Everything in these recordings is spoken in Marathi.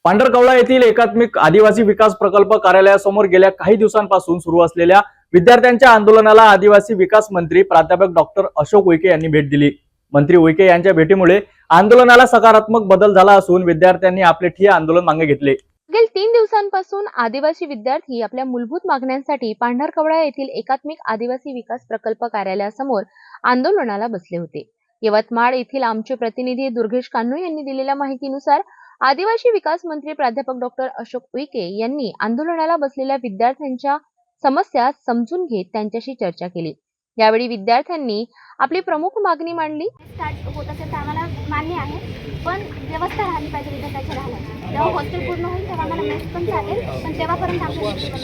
पांढरकवडा येथील एकात्मिक आदिवासी विकास प्रकल्प कार्यालयासमोर गेल्या काही दिवसांपासून सुरू असलेल्या विद्यार्थ्यांच्या आंदोलनाला आदिवासी विकास मंत्री प्राध्यापक डॉक्टर अशोक उईके यांनी भेट दिली। मंत्री उईके यांच्या भेटीमुळे आंदोलनाला सकारात्मक बदल झाला असून विद्यार्थ्यांनी आपले ठिय्या आंदोलन मागे घेतले। गेल्या 3 दिवसांपासून आदिवासी विद्यार्थी आपल्या मूलभूत मागण्यांसाठी पांढरकवडा येथील एकात्मिक आदिवासी विकास प्रकल्प कार्यालयासमोर आंदोलनाला बसले होते। यवतमाळ येथील आमचे प्रतिनिधी दुर्गेश कान्नू यांनी दिलेल्या माहितीनुसार आदिवासी विकास मंत्री प्राध्यापक डॉक्टर अशोक उईके यांनी आंदोलनाला बसलेल्या विद्यार्थ्यांच्या समस्या समजून घेत त्यांच्याशी चर्चा केली। यावेळी विद्यार्थ्यांनी आपली प्रमुख मागणी मांडली। स्टार्ट होत असेल तर आम्हाला मान्य आहे, पण व्यवस्था राहिली पाहिजे विद्यार्थ्यांच्या राहण्याची। जेव्हा हॉस्टेल पूर्ण होईल तेव्हा आम्हाला मेस पण चालेल, पण तेव्हापर्यंत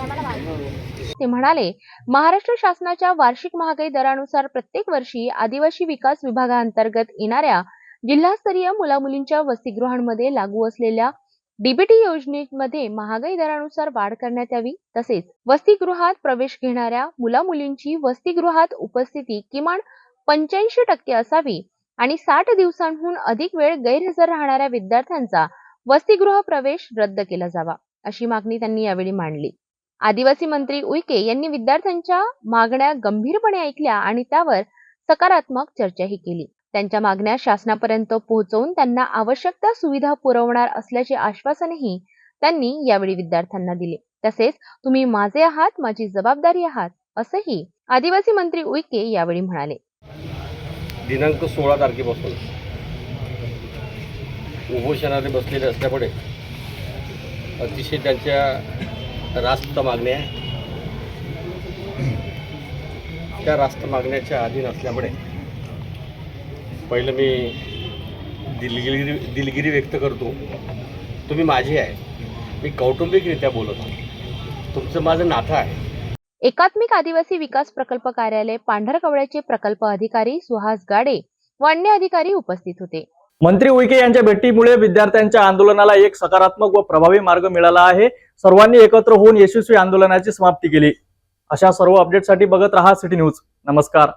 आम्हाला मागणी। ते म्हणाले, महाराष्ट्र शासनाच्या वार्षिक महागाई दरानुसार प्रत्येक वर्षी आदिवासी विकास विभागाअंतर्गत येणाऱ्या जिल्हास्तरीय मुलामुलींच्या वसतिगृहांमध्ये लागू असलेल्या डीबीटी योजनेमध्ये महागाई दरानुसार वाढ करण्यात यावी। तसेच वसतिगृहात प्रवेश घेणाऱ्या मुलामुलींची वसतिगृहात उपस्थिती किमान 85% असावी आणि 60 दिवसांहून अधिक वेळ गैरहजर राहणाऱ्या विद्यार्थ्यांचा वसतिगृह प्रवेश रद्द केला जावा, अशी मागणी त्यांनी यावेळी मांडली। आदिवासी मंत्री उईके यांनी विद्यार्थ्यांच्या मागण्या गंभीरपणे ऐकल्या आणि त्यावर सकारात्मक चर्चाही केली। त्यांच्या मागण्या शासनापर्यंत पोहोचवून त्यांना आवश्यक त्या सुविधा पुरवणार असल्याचे आश्वासनही त्यांनी यावेळी विद्यार्थ्यांना दिले। तसेच तुम्ही माझे आहात, माझी जबाबदारी आहात, असंही आदिवासी मंत्री उईके यावेळी म्हणाले। दिनांक 16 तारखेपासून उपोषणाने बसलेले असल्यामुळे अतिशय त्यांच्या रास्त मागण्या त्या रास्त मागण्याच्या अधीन असल्यामुळे पहिलं मी दिलगिरी व्यक्त करतो। तुम्ही माझे आहे, मी कौटुंबिकरित्या बोलतो, तुमचं माझं नातं आहे। एकात्मिक आदिवासी विकास प्रकल्प कार्यालय पांढरकवड्याचे प्रकल्प अधिकारी सुहास गाडे व अन्य अधिकारी उपस्थित होते। मंत्री उईके यांच्या भेटीमुळे विद्यार्थ्यांच्या आंदोलनाला एक सकारात्मक व प्रभावी मार्ग मिळाला आहे। सर्वांनी एकत्र होऊन यशस्वी आंदोलनाची समाप्ती केली। अशा सर्व अपडेटसाठी बघत रहा सिटी न्यूज। नमस्कार।